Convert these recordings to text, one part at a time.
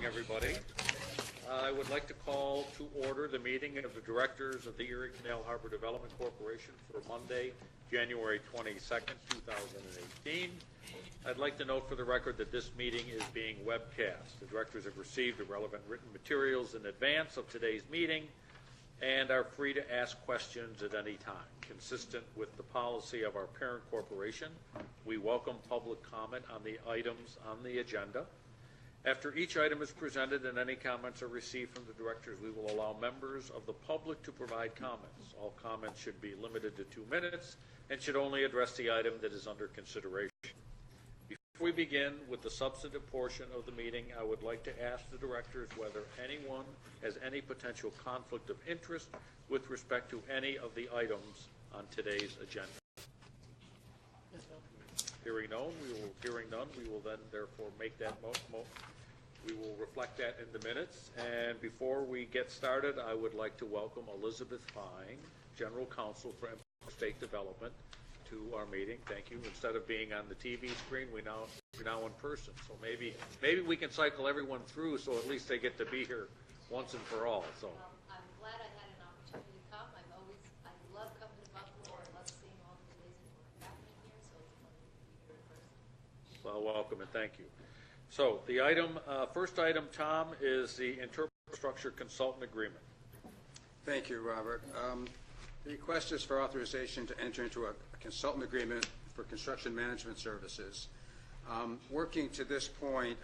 everybody. I would like to call to order the meeting of the directors of the Erie Canal Harbor Development Corporation for Monday, January 22nd, 2018. I'd like to note for the record that this meeting is being webcast. The directors have received the relevant written materials in advance of today's meeting and are free to ask questions at any time. Consistent with the policy of our parent corporation, we welcome public comment on the items on the agenda. After each item is presented and any comments are received from the directors, we will allow members of the public to provide comments. All comments should be limited to 2 minutes and should only address the item that is under consideration. Before we begin with the substantive portion of the meeting, I would like to ask the directors whether anyone has any potential conflict of interest with respect to any of the items on today's agenda. Hearing none, we will then therefore make that we will reflect that in the minutes. And before we get started, I would like to welcome Elizabeth Fine, General Counsel for State Development, to our meeting. Thank you. Instead of being on the TV screen, we're now in person. So maybe we can cycle everyone through, so at least they get to be here once and for all. So. Well, I'm glad I had an opportunity to come. I love coming to Buffalo. I love seeing all the amazing work happening here. So it's fun to be here in person. Well, welcome and thank you. So the first item, Tom, is the infrastructure consultant agreement. Thank you, Robert. The request is for authorization to enter into a consultant agreement for construction management services. Working to this point,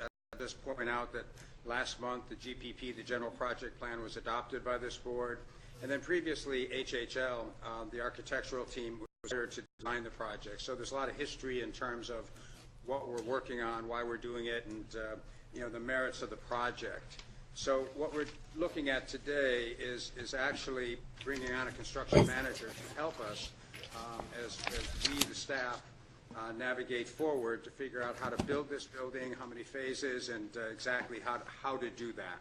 point out that last month the GPP, the General Project Plan, was adopted by this board, and then previously HHL, the architectural team, was here to design the project. So there's a lot of history in terms of what we're working on, why we're doing it, and the merits of the project. So what we're looking at today is actually bringing on a construction manager to help us as we, the staff, navigate forward to figure out how to build this building, how many phases, and exactly how to do that.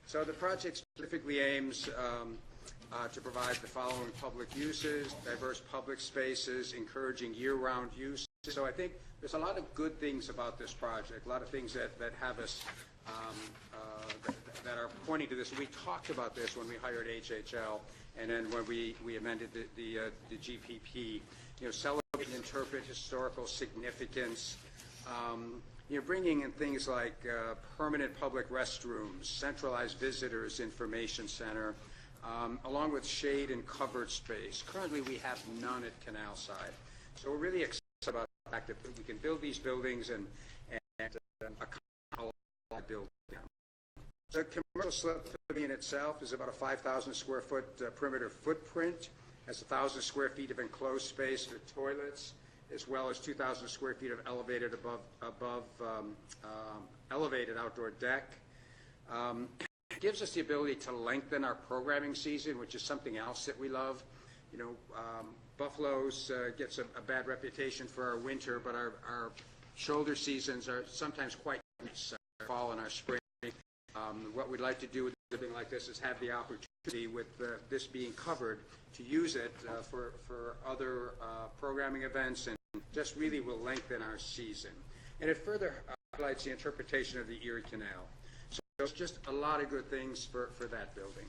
So the project specifically aims to provide the following public uses: diverse public spaces, encouraging year-round use. So I think there's a lot of good things about this project, a lot of things that have us that are pointing to this. We talked about this when we hired HHL, and then when we amended the GPP. Celebrate and interpret historical significance. Bringing in things like permanent public restrooms, centralized visitors information center, along with shade and covered space. Currently, we have none at Canal Side, so we're really excited about the fact that we can build these buildings and accomplish a lot of building. The commercial slip in itself is about a 5,000 square foot perimeter footprint, has 1,000 square feet of enclosed space for toilets, as well as 2,000 square feet of elevated elevated outdoor deck. It gives us the ability to lengthen our programming season, which is something else that we love. Buffalo's gets a bad reputation for our winter, but our shoulder seasons are sometimes quite nice, our fall and our spring. What we'd like to do with something like this is have the opportunity, with this being covered, to use it for other programming events, and just really will lengthen our season. And it further highlights the interpretation of the Erie Canal. So there's just a lot of good things for that building.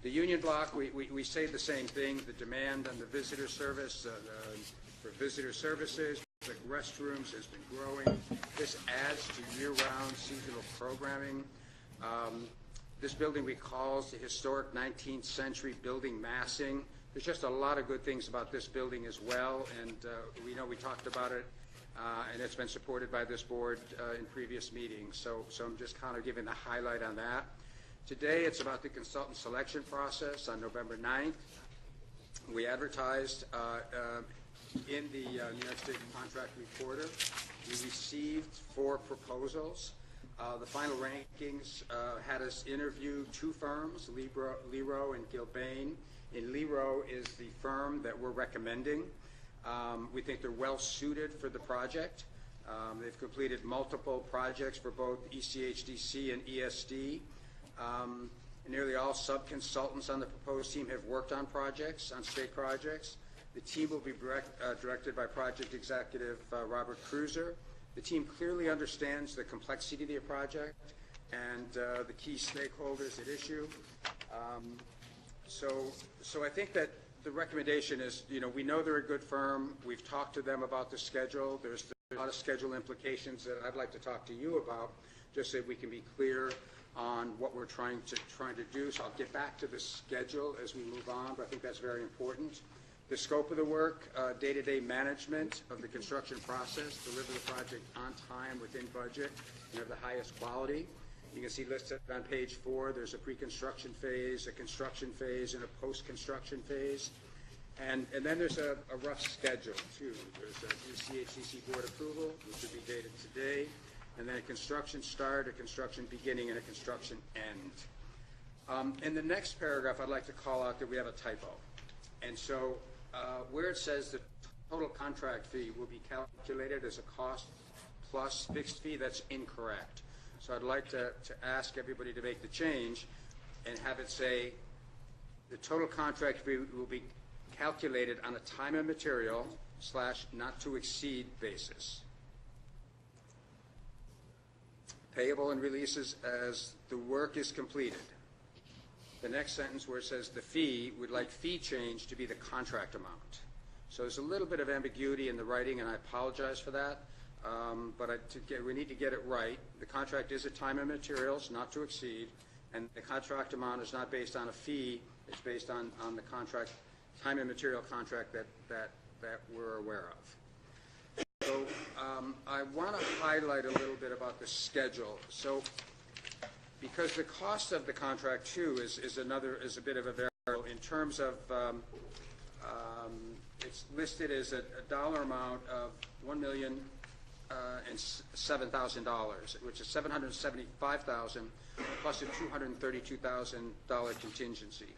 The Union Block, we say the same thing. The demand on the visitor service, for visitor services, like restrooms, has been growing. This adds to year-round seasonal programming. This building recalls the historic 19th century building massing. There's just a lot of good things about this building as well, and we talked about it, and it's been supported by this board in previous meetings. So I'm just kind of giving the highlight on that. Today it's about the consultant selection process. On November 9th, we advertised in the New York State Contract Reporter. We received 4 proposals. The final rankings had us interview 2 firms, Lero and Gilbane. And Lero is the firm that we're recommending. We think they're well suited for the project. They've completed multiple projects for both ECHDC and ESD. Nearly all sub-consultants on the proposed team have worked on state projects. The team will be directed by Project Executive Robert Cruiser. The team clearly understands the complexity of the project. and the key stakeholders at issue. So I think that the recommendation is, we know they're a good firm. We've talked to them about the schedule. There's a lot of schedule implications that I'd like to talk to you about, just so we can be clear on what we're trying to do. So I'll get back to the schedule as we move on, but I think that's very important. The scope of the work, day-to-day management of the construction process, deliver the project on time, within budget, and of the highest quality. You can see listed on page 4, there's a pre-construction phase, a construction phase, and a post-construction phase. And then there's a rough schedule, too. There's a new CHCC board approval, which would be dated today, and then a construction start, a construction beginning, and a construction end. In the next paragraph, I'd like to call out that we have a typo. And so where it says the total contract fee will be calculated as a cost plus fixed fee, that's incorrect. So I'd like to ask everybody to make the change and have it say the total contract fee will be calculated on a time and material / not to exceed basis. Payable and releases as the work is completed. The next sentence where it says the fee, would like fee change to be the contract amount. So there's a little bit of ambiguity in the writing, and I apologize for that. But we need to get it right. The contract is a time and materials, not to exceed, and the contract amount is not based on a fee. It's based on the contract, time and material contract that we're aware of. So I want to highlight a little bit about the schedule. So because the cost of the contract too is a bit of a variable in terms of it's listed as a dollar amount of $1,007,000, which is $775,000 plus a $232,000 contingency.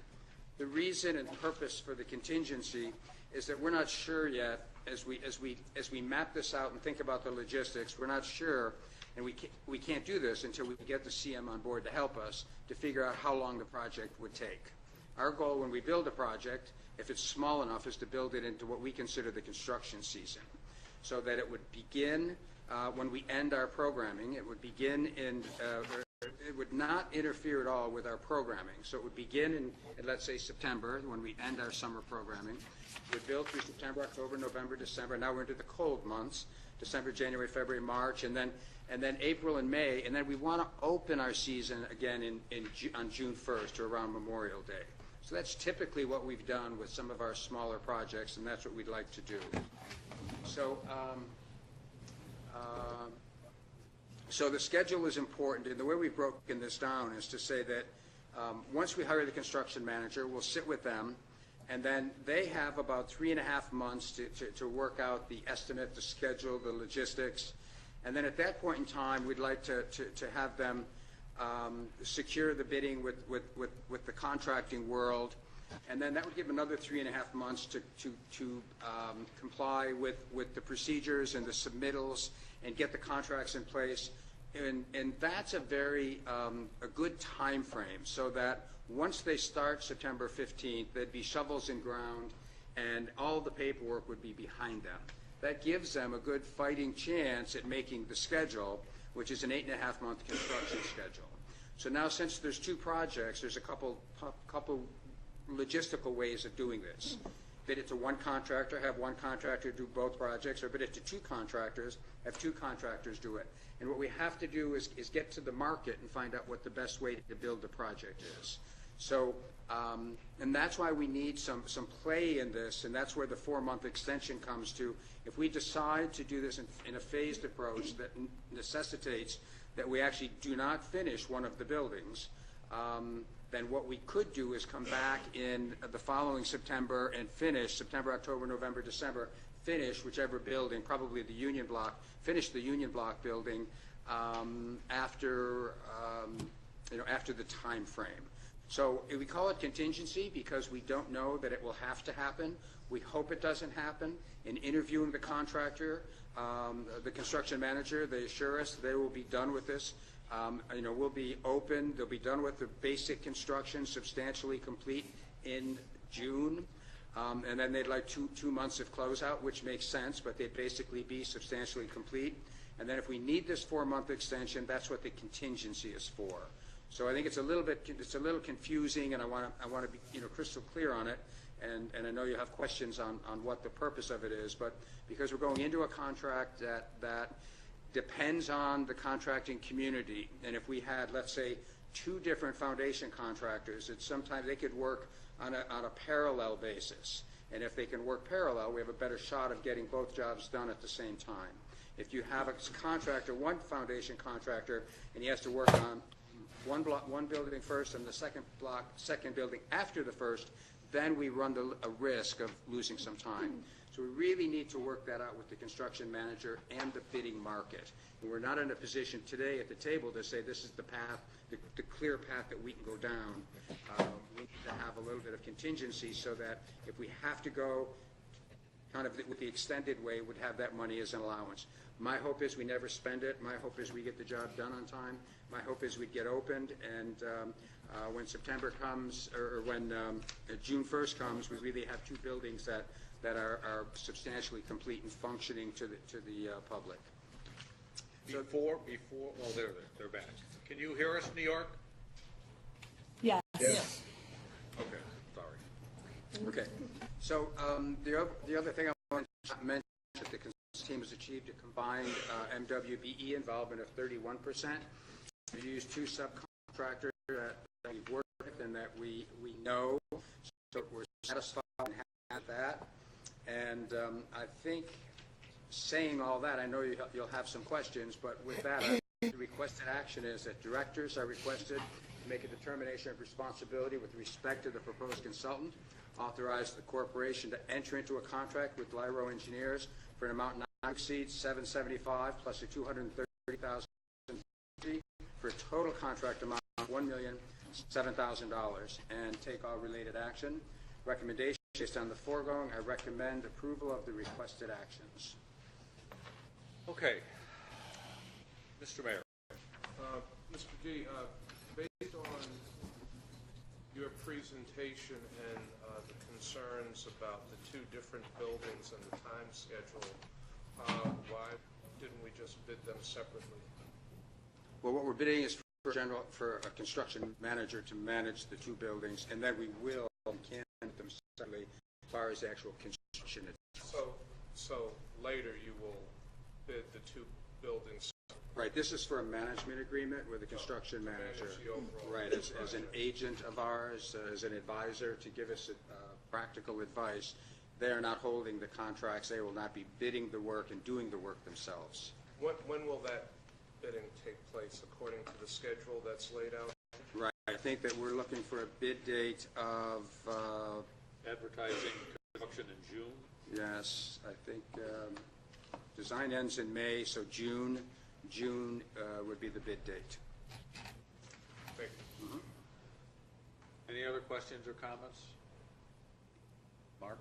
The reason and purpose for the contingency is that we're not sure yet, as we map this out and think about the logistics, we're not sure, and we can't do this until we get the CM on board to help us to figure out how long the project would take. Our goal when we build a project, if it's small enough, is to build it into what we consider the construction season, so that it would begin when we end our programming. It would begin it would not interfere at all with our programming. So it would begin in let's say, September, when we end our summer programming. It would build through September, October, November, December. Now we're into the cold months, December, January, February, March, and then April and May. And then we want to open our season again on June 1st or around Memorial Day. So that's typically what we've done with some of our smaller projects, and that's what we'd like to do. So, so the schedule is important, and the way we've broken this down is to say that once we hire the construction manager, we'll sit with them, and then they have about 3.5 months to work out the estimate, the schedule, the logistics, and then at that point in time, we'd like to have them secure the bidding with the contracting world, and then that would give another 3.5 months to comply with the procedures and the submittals and get the contracts in place, and that's a very a good time frame, so that once they start September 15th, there'd be shovels in ground and all the paperwork would be behind them. That gives them a good fighting chance at making the schedule, which is an 8.5 month construction schedule. So now, since there's 2 projects, there's a couple logistical ways of doing this. Bid it to one contractor, have one contractor do both projects, or bid it to 2 contractors, have 2 contractors do it. And what we have to do is get to the market and find out what the best way to build the project is. So, and that's why we need some play in this, and that's where the 4-month extension comes to. If we decide to do this in a phased approach that necessitates that we actually do not finish one of the buildings, then what we could do is come back in the following September and finish September, October, November, December, finish whichever building, probably the Union Block, finish the Union Block building after the time frame. So we call it contingency because we don't know that it will have to happen. We hope it doesn't happen. In interviewing the contractor, the construction manager, they assure us they will be done with this. We'll be open. They'll be done with the basic construction, substantially complete in June. And then they'd like two months of closeout, which makes sense, but they'd basically be substantially complete. And then if we need this 4-month extension, that's what the contingency is for. So I think it's a little confusing, and I want to be, crystal clear on it. And I know you have questions on what the purpose of it is, but because we're going into a contract that depends on the contracting community, and if we had, let's say, 2 different foundation contractors, that sometimes they could work on a parallel basis. And if they can work parallel, we have a better shot of getting both jobs done at the same time. If you have a contractor, one foundation contractor, and he has to work on one building first and the second building after the first, then we run a risk of losing some time. So we really need to work that out with the construction manager and the bidding market. And we're not in a position today at the table to say this is the path, the clear path that we can go down. We need to have a little bit of contingency so that if we have to go kind of with the extended way, would have that money as an allowance. My hope is we never spend it. My hope is we get the job done on time. My hope is we get opened, and when September comes, or when June 1st comes, we really have 2 buildings that are substantially complete and functioning to the public. Before, well, they're back. Can you hear us, New York? Yes. Yes. Okay, sorry. Okay. So the other thing I want to mention is that the construction team has achieved a combined MWBE involvement of 31%. We use 2 subcontractors that we've worked with and that we know, so we're satisfied and happy with that. And I think saying all that, I know you'll have some questions, but with that, the requested action is that directors are requested to make a determination of responsibility with respect to the proposed consultant, authorize the corporation to enter into a contract with Lyro Engineers for an amount not to exceed $775 plus a $230,000 for a total contract amount of $1,007,000, and take all related action. Recommendation based on the foregoing, I recommend approval of the requested actions. Okay. Mr. Mayor. Mr. G, based on your presentation and the concerns about the 2 different buildings and the time schedule, why didn't we just bid them separately? Well, what we're bidding is for a construction manager to manage the 2 buildings, and then we will and can bid them separately as far as the actual construction. So later you will bid the 2 buildings. Right. This is for a management agreement with the construction manager. Right. As an agent of ours, as an advisor to give us practical advice. They are not holding the contracts. They will not be bidding the work and doing the work themselves. When will that bidding take place according to the schedule that's laid out? Right. I think that we're looking for a bid date of Advertising construction in June. yes, I think design ends in May, so June would be the bid date. Thank you. Any other questions or comments? Mark?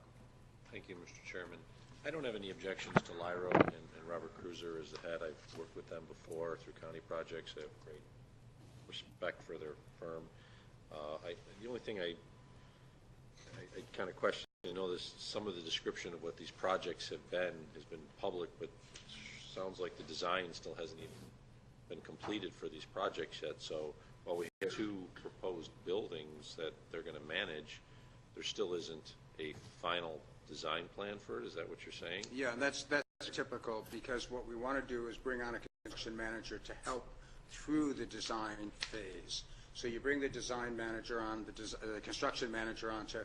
Thank you, Mr. Chairman. I don't have any objections to Lyro and Robert Cruiser as the head. I've worked with them before through county projects. I have great respect for their firm. The only thing I kind of question, some of the description of what these projects have been has been public, but sounds like the design still hasn't even been completed for these projects yet. So while we have 2 proposed buildings that they're going to manage, there still isn't a final design plan for it. Is that what you're saying? Yeah, and that's typical, because what we want to do is bring on a construction manager to help through the design phase. So you bring the design manager on, the construction manager on to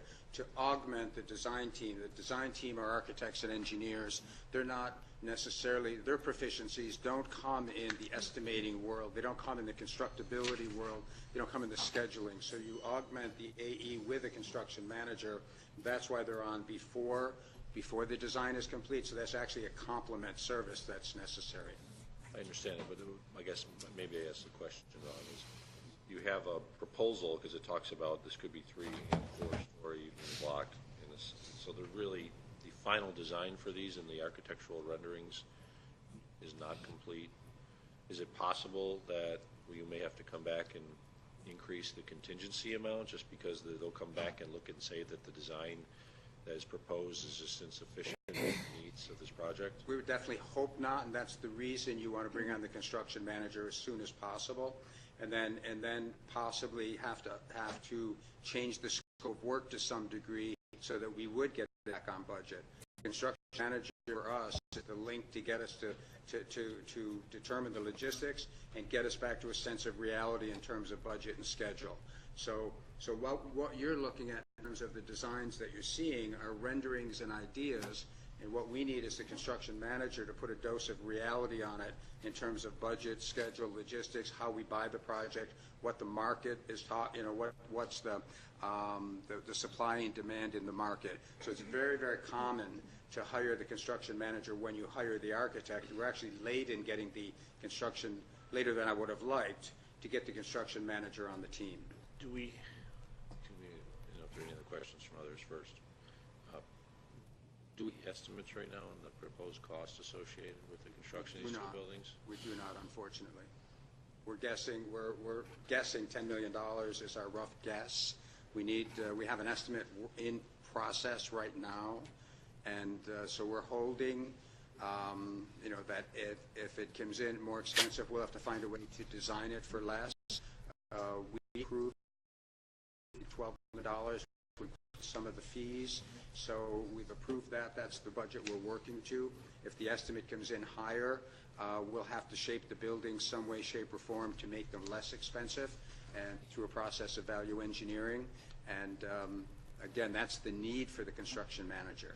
augment the design team. The design team are architects and engineers. They're not necessarily, their proficiencies don't come in the estimating world. They don't come in the constructability world. They don't come in the scheduling. So you augment the AE with a construction manager. That's why they're on before the design is complete. So that's actually a complement service that's necessary. I understand it, but I guess maybe I asked the question wrong. Is you have a proposal, because it talks about this could be 3 and 4-story block in this. So they're really, the final design for these and the architectural renderings is not complete. Is it possible that you may have to come back and increase the contingency amount just because they'll come back and look and say that the design that is proposed is just insufficient and meets of this project? We would definitely hope not, and that's the reason you want to bring on the construction manager as soon as possible, and then possibly have to change the scope of work to some degree so that we would get back on budget. Construction manager for us is the link to get us to determine the logistics and get us back to a sense of reality in terms of budget and schedule. So what you're looking at in terms of the designs that you're seeing are renderings and ideas, and what we need is the construction manager to put a dose of reality on it in terms of budget, schedule, logistics, how we buy the project, what the market is taught, what's the supply and demand in the market. So it's very, very common to hire the construction manager when you hire the architect. We're actually late in getting the construction, later than I would have liked, to get the construction manager on the team. Do we, if there are any other questions from others first. Do we estimates right now on the proposed cost associated with the construction of these two buildings? We do not, unfortunately. We're guessing $10 million is our rough guess. We have an estimate in process right now, and so we're holding, that if it comes in more expensive, we'll have to find a way to design it for less. We approved $12 million with some of the fees, so we've approved that. That's the budget we're working to. If the estimate comes in higher, we'll have to shape the buildings some way, shape, or form to make them less expensive, and through a process of value engineering. And again, that's the need for the construction manager.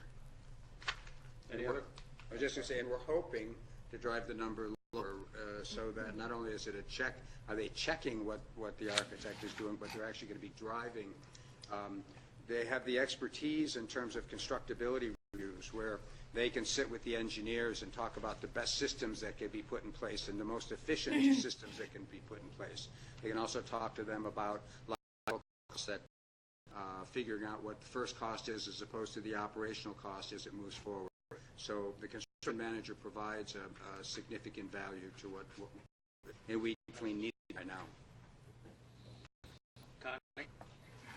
Any other? I was just going to say, and we're hoping to drive the number lower so that not only is it a check, are they checking what the architect is doing, but they're actually going to be driving. They have the expertise in terms of constructability reviews where they can sit with the engineers and talk about the best systems that can be put in place and the most efficient systems that can be put in place. They can also talk to them about costs that figuring out what the first cost is as opposed to the operational cost as it moves forward. So the construction manager provides a significant value to what and we definitely need it right now. Connie?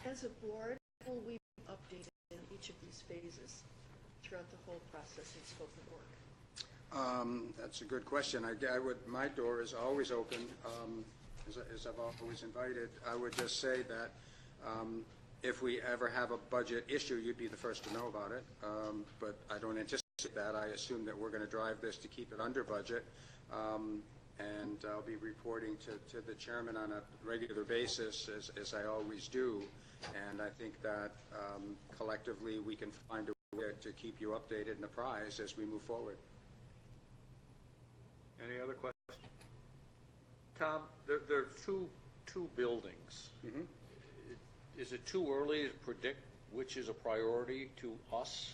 As a board, will we be updated in each of these phases throughout the whole process and scope of work? That's a good question. My door is always open, as I've always invited. I would just say that if we ever have a budget issue, you'd be the first to know about it. But I don't anticipate that. I assume that we're going to drive this to keep it under budget. And I'll be reporting to the chairman on a regular basis, as I always do. And I think that collectively we can find a way to keep you updated and apprised as we move forward. Any other questions? Tom, there are two buildings. Mm-hmm. Is it too early to predict which is a priority to us,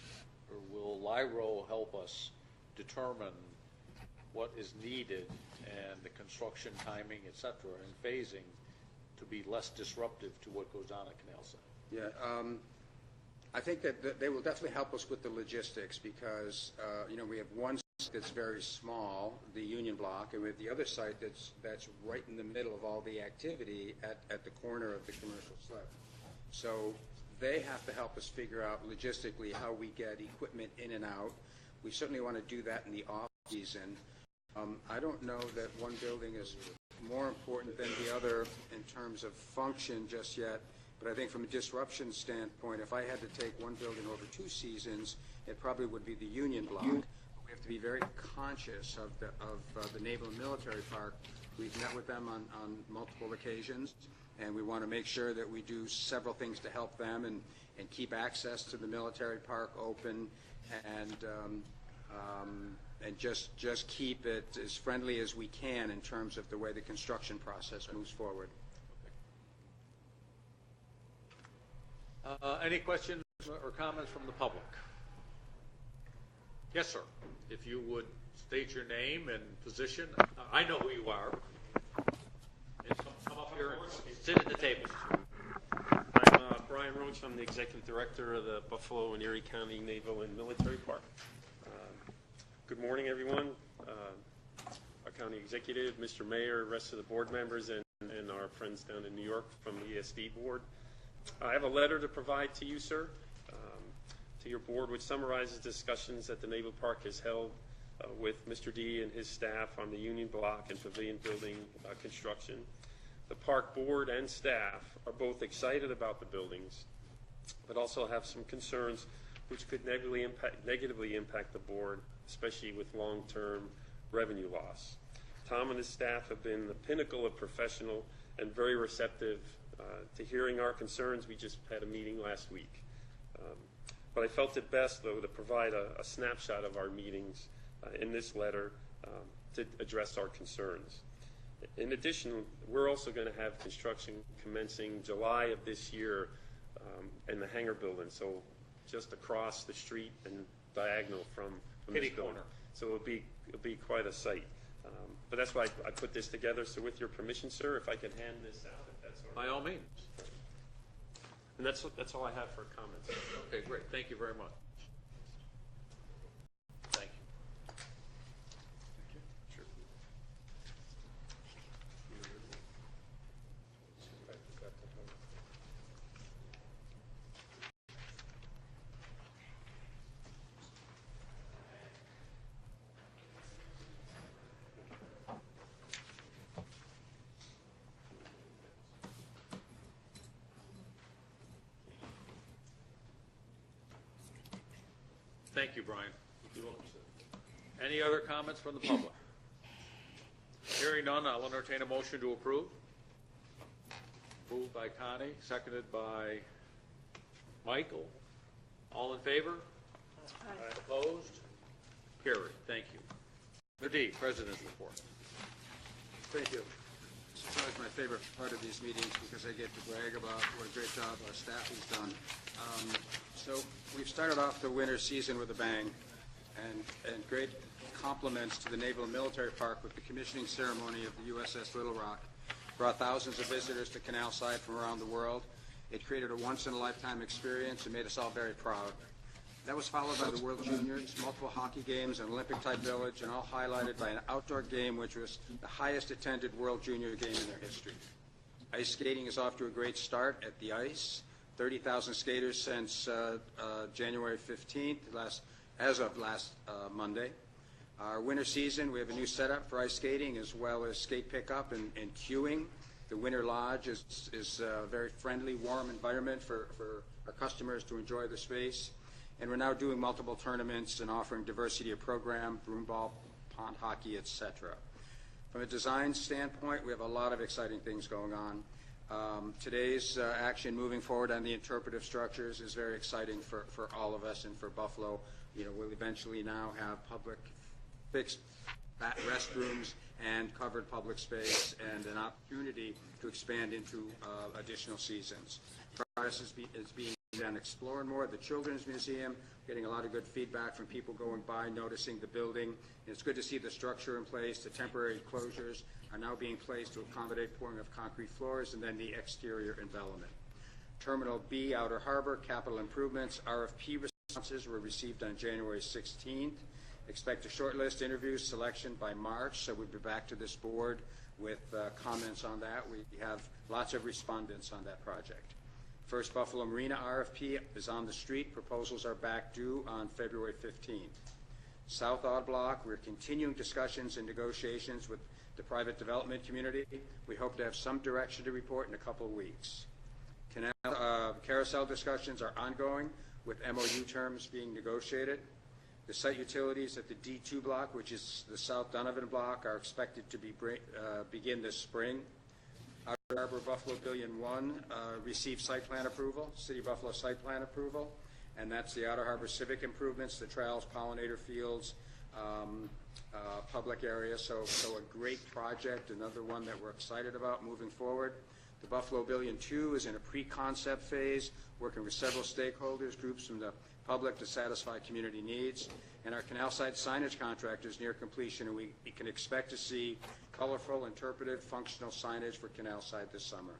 or will LIRO help us determine what is needed and the construction timing, et cetera, and phasing to be less disruptive to what goes on at Canal Side? Yeah, I think that they will definitely help us with the logistics because, we have one site that's very small, the Union Block, and we have the other site that's right in the middle of all the activity at the corner of the commercial slip. So they have to help us figure out logistically how we get equipment in and out. We certainly want to do that in the off-season. I don't know that one building is more important than the other in terms of function just yet, but I think from a disruption standpoint, if I had to take one building over 2 seasons, it probably would be the Union Block. We have to be very conscious of the Naval and Military Park. We've met with them on multiple occasions, and we want to make sure that we do several things to help them and keep access to the military park open and just keep it as friendly as we can in terms of the way the construction process moves forward. Any questions or comments from the public? Yes, sir. If you would state your name and position. I know who you are. And come up here and sit at the table. I'm Brian Roach. I'm the Executive Director of the Buffalo and Erie County Naval and Military Park. Good morning, everyone. Our county executive, Mr. Mayor, rest of the board members, and our friends down in New York from the ESD board. I have a letter to provide to you, sir. to your board, which summarizes discussions that the Naval Park has held with Mr. D and his staff on the Union Block and Pavilion Building construction. The park board and staff are both excited about the buildings, but also have some concerns which could negatively impact the board, especially with long-term revenue loss. Tom and his staff have been the pinnacle of professional and very receptive to hearing our concerns. We just had a meeting last week. But I felt it best, though, to provide a snapshot of our meetings in this letter to address our concerns. In addition, we're also going to have construction commencing July of this year in the hangar building, so just across the street and diagonal from this building. So it'll be quite a sight. But that's why I put this together. So with your permission, sir, if I can hand this out, if that's all right. By all means. And that's all I have for comments. Okay, great. Thank you very much. Thank you. Sure. Thank you, Brian. Any other comments from the public? Hearing none, I'll entertain a motion to approve. Moved by Connie, seconded by Michael. All in favor? Aye. Opposed? Carried. Thank you. Mr. D, President's report. Thank you. It's always my favorite part of these meetings because I get to brag about what a great job our staff has done. So we've started off the winter season with a bang, and great compliments to the Naval and Military Park with the commissioning ceremony of the USS Little Rock. Brought thousands of visitors to Canal Side from around the world. It created a once-in-a-lifetime experience and made us all very proud. That was followed by the World Juniors, multiple hockey games, an Olympic-type village, and all highlighted by an outdoor game which was the highest-attended World Junior game in their history. Ice skating is off to a great start at the ice. 30,000 skaters since January 15th, as of last Monday. Our winter season, we have a new setup for ice skating as well as skate pickup and queuing. The Winter Lodge is a very friendly, warm environment for our customers to enjoy the space. And we're now doing multiple tournaments and offering diversity of program, broomball, pond hockey, etc. From a design standpoint, we have a lot of exciting things going on. Today's action moving forward on the interpretive structures is very exciting for all of us and for Buffalo. You know, we'll eventually now have public fixed restrooms and covered public space and an opportunity to expand into additional seasons. Progress is being done exploring more. The Children's Museum, getting a lot of good feedback from people going by, noticing the building. And it's good to see the structure in place. The temporary closures are now being placed to accommodate pouring of concrete floors and then the exterior envelopment. Terminal B, Outer Harbor, capital improvements. RFP responses were received on January 16th. Expect a shortlist interview selection by March, so we'll be back to this board with comments on that. We have lots of respondents on that project. First Buffalo Marina RFP is on the street. Proposals are back due on February 15th. South Odd Block, we're continuing discussions and negotiations with the private development community. We hope to have some direction to report in a couple of weeks. Carousel discussions are ongoing with MOU terms being negotiated. The site utilities at the D2 block, which is the South Donovan block, are expected to begin this spring. Outer Harbor Buffalo Billion 1 received site plan approval, City of Buffalo site plan approval, and that's the Outer Harbor civic improvements, the trails, pollinator fields, public area. So a great project, another one that we're excited about moving forward. The Buffalo Billion 2 is in a pre-concept phase, working with several stakeholders, groups from the public to satisfy community needs. And our canal side signage contract is near completion, and we can expect to see colorful, interpretive, functional signage for canal side this summer.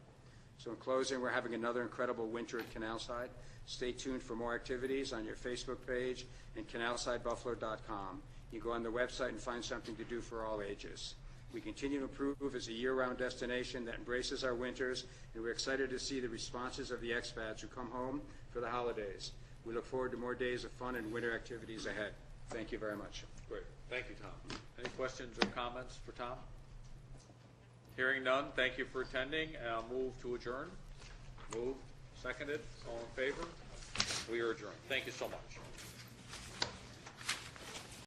So in closing, we're having another incredible winter at canal side. Stay tuned for more activities on your Facebook page and canalsidebuffalo.com. You can go on the website and find something to do for all ages. We continue to improve as a year-round destination that embraces our winters, and we're excited to see the responses of the expats who come home for the holidays. We look forward to more days of fun and winter activities ahead. Thank you very much. Great. Thank you, Tom. Any questions or comments for Tom? Hearing none, thank you for attending. Move to adjourn. Moved, seconded, all in favor? We are adjourned. Thank you so much.